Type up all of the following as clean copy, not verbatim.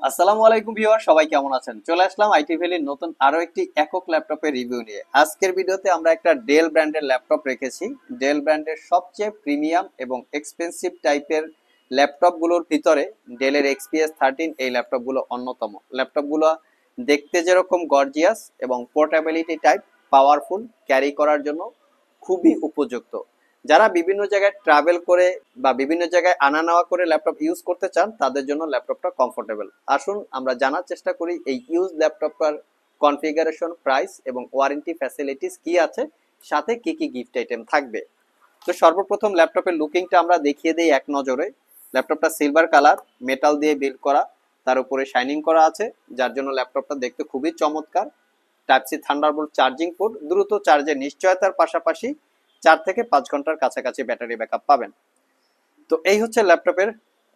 আসসালামু আলাইকুম ভিউয়ার, সবাই কেমন আছেন? চলে আসলাম আইটি ভ্যালির নতুন আরো একটি একক ল্যাপটপের রিভিউ নিয়ে। আজকের ভিডিওতে আমরা একটা ডেল ব্র্যান্ডের ল্যাপটপ রেখেছি। ডেল ব্র্যান্ডের সবচেয়ে প্রিমিয়াম এবং এক্সপেন্সিভ টাইপের ল্যাপটপগুলোর ভিতরে ডেলের এক্সপিএস 13 এই ল্যাপটপগুলো অন্যতম। ল্যাপটপগুলো দেখতে যেরকম গর্জিয়াস এবং পোর্টেবিলিটি টাইপ, পাওয়ারফুল, ক্যারি করার জন্য খুবই উপযুক্ত। যারা বিভিন্ন জায়গায় ট্রাভেল করে বা বিভিন্ন জায়গায় আনা নেওয়া করে ল্যাপটপ ইউজ করতে চান, তাদের জন্য ল্যাপটপটা কমফোর্টেবল। আসুন আমরা জানার চেষ্টা করি এই ইউজ ল্যাপটপটার কনফিগারেশন, প্রাইস এবং ওয়ারেন্টি ফ্যাসিলিটিস কি আছে, সাথে কি কি গিফট আইটেম থাকবে। তো সর্বপ্রথম ল্যাপটপের লুকিংটা আমরা দেখিয়ে দিই এক নজরে। ল্যাপটপটা সিলভার কালার, মেটাল দিয়ে বিল্ড করা, তার উপরে শাইনিং করা আছে, যার জন্য ল্যাপটপটা দেখতে খুবই চমৎকার। Type C thunderbolt charging port, দ্রুত চার্জের নিশ্চয়তার পাশাপাশি 4 থেকে 5 ঘন্টার কাছাকাছি ব্যাটারি ব্যাকআপ পাবেন। তো এই হচ্ছে ল্যাপটপের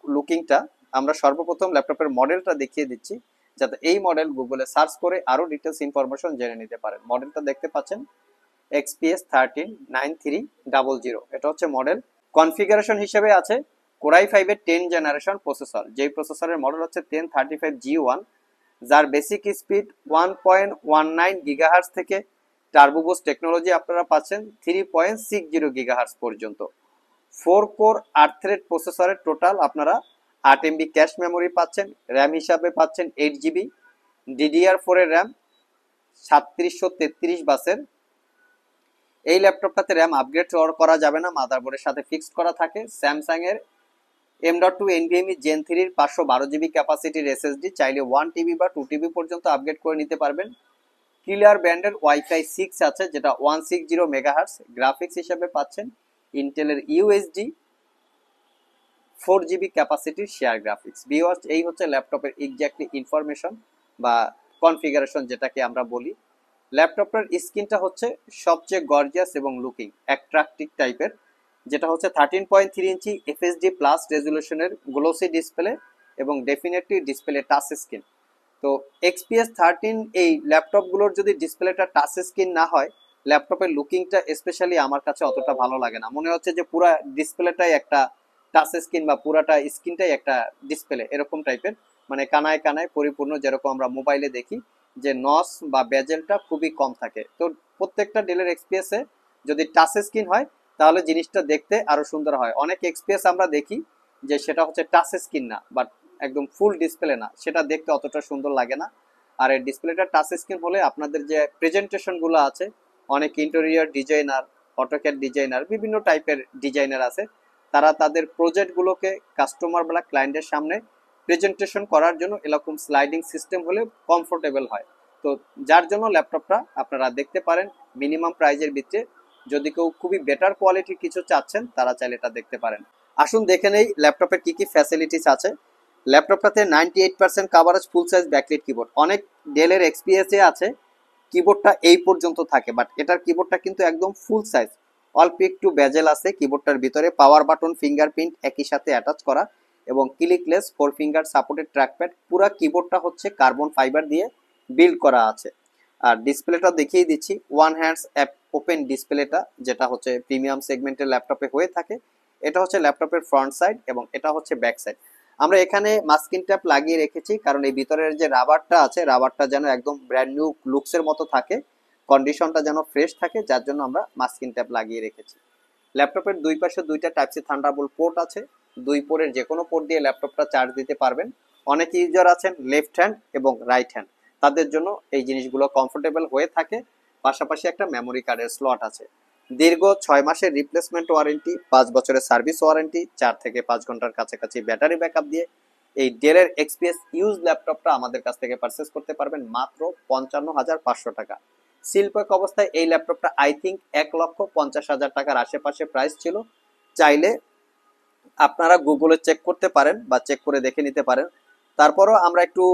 লুকিংটা। আমরা সর্বপ্রথম ল্যাপটপের মডেলটা দেখিয়ে দিচ্ছি, যাতে এই মডেল গুগলে সার্চ করে আরো ডিটেলস ইনফরমেশন জেনে নিতে পারেন। মডেলটা দেখতে পাচ্ছেন XPS 139300, এটা হচ্ছে মডেল। কনফিগারেশন হিসেবে আছে কোরাই 5 এর 10 জেনারেশন প্রসেসর, যেই প্রসেসরের মডেল হচ্ছে 1035G1, যার বেসিক স্পিড 1.19 গিগাহার্টজ থেকে টার্বো বুস্ট টেকনোলজি আপনারা পাচ্ছেন 3.60 গিগাহার্টজ পর্যন্ত। 4 কোর 8 থ্রেড প্রসেসরের টোটাল আপনারা 8 MB ক্যাশ মেমোরি পাচ্ছেন। র্যাম হিসাবে পাচ্ছেন 8 GB, DDR4 এর র্যাম 3733 বাসের। এই ল্যাপটপটাতে র্যাম আপগ্রেড করা যাবে না, মাদারবোর্ডের সাথে ফিক্সড করা থাকে। স্যামসাং এর M.2 NVMe Gen 3 এর 512 GB ক্যাপাসিটির SSD, চাইলে 1 TB বা 2 TB পর্যন্ত আপগ্রেড করে নিতে পারবেন। কিলার ব্যান্ডের ওয়াইফাই 6 আছে, যেটা 160 মেগাহার্টজ। গ্রাফিক্স হিসেবে পাচ্ছেন ইন্টেলের UHD 4 GB ক্যাপাসিটির শেয়ার গ্রাফিক্স। ভিউয়ার্স, এই হচ্ছে ল্যাপটপের এক্স্যাক্টলি ইনফরমেশন বা কনফিগারেশন যেটাকে আমরা বলি। ল্যাপটপটার স্ক্রিনটা হচ্ছে সবচেয়ে গর্জিয়াস এবং লুকিং অ্যাট্রাকটিভ টাইপের, যেটা হচ্ছে 13.3 ইঞ্চি FHD প্লাস রেজুলেশনের গ্লোসি ডিসপ্লে এবং ডেফিনেটলি ডিসপ্লে টাচ স্ক্রিন। তো XPS 13 এই ল্যাপটপগুলোর যদি ডিসপ্লেটা টাচ স্ক্রিন না হয়, ল্যাপটপের লুকিংটা স্পেশালি আমার কাছে অতটা ভালো লাগে না। মনে হচ্ছে যে পুরো ডিসপ্লেটাই একটা টাচ স্ক্রিন বা পুরাটা স্ক্রিনটাই একটা ডিসপ্লে, এরকম টাইপের। মানে কানায় কানায় পরিপূর্ণ, যেরকম আমরা মোবাইলে দেখি যে নস বা বেজেলটা খুবই কম থাকে। তো প্রত্যেকটা ডেলের XPS এ যদি টাচ স্ক্রিন হয়, তাহলে জিনিসটা দেখতে আরো সুন্দর হয়। অনেক XPS আমরা দেখি যে সেটা হচ্ছে টাচ স্ক্রিন না, বাট একদম ফুল ডিসপ্লে না, সেটা দেখতে অতটা সুন্দর লাগে না। আর এই ডিসপ্লেটা টাচ স্ক্রিন হলে আপনাদের যে প্রেজেন্টেশন গুলো আছে, অনেক ইন্টেরিয়র ডিজাইনার, অটোক্যাড ডিজাইনার, বিভিন্ন টাইপের ডিজাইনার আছে, তারা তাদের প্রজেক্ট গুলোকে কাস্টমার বা ক্লায়েন্টের সামনে প্রেজেন্টেশন করার জন্য এরকম স্লাইডিং সিস্টেম হলে কমফোর্টেবল হয়। তো যার জন্য ল্যাপটপটা আপনারা দেখতে পারেন মিনিমাম প্রাইজের ভিতরে। যদি কেউ খুবই বেটার কোয়ালিটির কিছু চাচ্ছেন, তারা চাইলে এটা দেখতে পারেন। আসুন দেখে নেই ল্যাপটপের কি কি ফ্যাসিলিটিস আছে। ল্যাপটপটাতে 98% কাভারেজ ফুল সাইজ ব্যাকলাইট কিবোর্ড। অনেক ডেলের XPS এ আছে কিবোর্ডটা এই পর্যন্ত থাকে, বাট এটার কিবোর্ডটা কিন্তু একদম ফুল সাইজ। অল্প একটু বেজেল আছে কিবোর্ডটার ভিতরে, পাওয়ার বাটন, ফিঙ্গারপ্রিন্ট একই সাথে অ্যাটাচ করা এবং ক্লিকলেস 4 ফিঙ্গার সাপোর্টেড ট্র্যাকপ্যাড। পুরো কিবোর্ডটা হচ্ছে কার্বন ফাইবার দিয়ে বিল্ড করা আছে। আর ডিসপ্লেটা দেখিয়ে দিচ্ছি, ওয়ান হ্যান্ডস অ্যাপ ওপেন ডিসপ্লেটা, যেটা হচ্ছে প্রিমিয়াম সেগমেন্টের ল্যাপটপে হয়ে থাকে। এটা হচ্ছে ল্যাপটপের ফ্রন্ট সাইড এবং এটা হচ্ছে ব্যাক সাইড। আমরা এখানে মাস্কিং ট্যাপ লাগিয়ে রেখেছি, কারণ এই ভিতরের যে রাবারটা আছে, রাবারটা যেন একদম ব্র্যান্ড নিউ লুকসের মতো থাকে, কন্ডিশনটা যেন ফ্রেশ থাকে, যার জন্য আমরা মাস্কিং ট্যাপ লাগিয়ে রেখেছি। ল্যাপটপের দুই পাশে দুইটা টাইপ সি থান্ডারবোল্ট পোর্ট আছে। দুই পোর্টের যে কোনো পোর্ট দিয়ে ল্যাপটপটা চার্জ দিতে পারবেন। অনেক ইউজার আছেন লেফট হ্যান্ড এবং রাইট হ্যান্ড, তাদের জন্য এই জিনিসগুলো কমফোর্টেবল হয়ে থাকে। পাশাপাশি একটা মেমোরি কার্ডের স্লট আছে। দীর্ঘ 6 মাসের রিপ্লেসমেন্ট ওয়ারেন্টি, 5 বছরের সার্ভিস ওয়ারেন্টি, 4 থেকে 5 ঘন্টার কাছাকাছি ব্যাটারি ব্যাকআপ দিয়ে এই ডেলের XPS ইউজ ল্যাপটপটা আমাদের কাছ থেকে পারচেস করতে পারবেন মাত্র 55,500 টাকা। শিল্পক অবস্থায় এই ল্যাপটপটা আই থিঙ্ক 1,50,000 টাকার আশেপাশে প্রাইস ছিল। চাইলে আপনারা গুগলে চেক করতে পারেন বা চেক করে দেখে নিতে পারেন। তারপরও আমরা একটু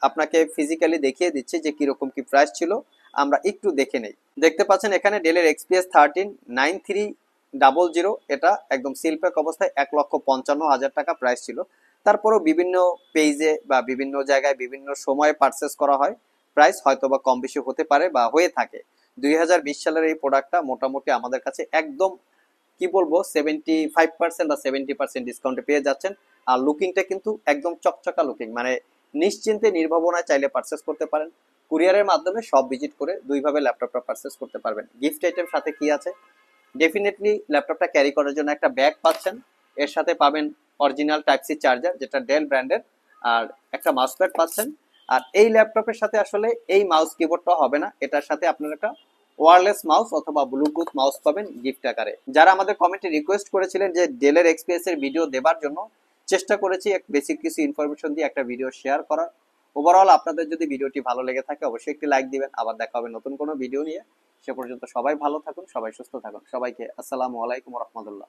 আপনাকে ফিজিক্যালি দেখিয়ে দিচ্ছি যে কিরকম কি প্রাইস ছিল, আমরা একটু দেখে নেই। দেখতে পাচ্ছেন এখানে ডেলের XPS 139300, এটা একদম সিলপ্যাক অবস্থায় 1,55,000 টাকা প্রাইস ছিল। তারপরও বিভিন্ন পেজে বা বিভিন্ন জায়গায় বিভিন্ন সময়ে পারচেস করা হয়, প্রাইস হয়তো বা কম বেশি হতে পারে বা হয়ে থাকে। 2020 সালের এই প্রোডাক্টটা মোটামুটি আমাদের কাছে একদম কি বলবো 75% বা 70% ডিসকাউন্টে পেয়ে যাচ্ছেন। আর লুকিংটা কিন্তু একদম চকচকা লুকিং, মানে নিশ্চিন্তে নির্ভাবনায় চাইলে পারচেস করতে পারেন। কুরিয়ারের মাধ্যমে সব ভিজিট করে 2 ভাবে ল্যাপটপটা পারচেস করতে পারবেন। গিফট আইটেম সাথে কি আছে? ডেফিনেটলি ল্যাপটপটা ক্যারি করার জন্য একটা ব্যাগ পাচ্ছেন, এর সাথে পাবেন অরিজিনাল টাইপ সি চার্জার যেটা ডেল ব্র্যান্ডের, আর একটা মাউস প্যাড পাচ্ছেন। আর এই ল্যাপটপের সাথে আসলে এই মাউস কিবোর্ডটা হবে না, এটার সাথে আপনার একটা ওয়্যারলেস মাউস অথবা ব্লুটুথ মাউস পাবেন গিফট আকারে। যারা আমাদের কমেন্টে রিকোয়েস্ট করেছিলেন যে ডেলের এক্সপিএস এর ভিডিও দেবার জন্য, চেষ্টা করেছি এক বেসিক কিছু ইনফরমেশন দিয়ে একটা ভিডিও শেয়ার করার। ওভারঅল আপনাদের যদি ভিডিওটি ভালো লেগে থাকে অবশ্যই একটি লাইক দিবেন। আবার দেখা হবে নতুন কোনো ভিডিও নিয়ে। সে পর্যন্ত সবাই ভালো থাকুন, সবাই সুস্থ থাকুন। সবাইকে আসসালামু আলাইকুম রহমতুল্লাহ।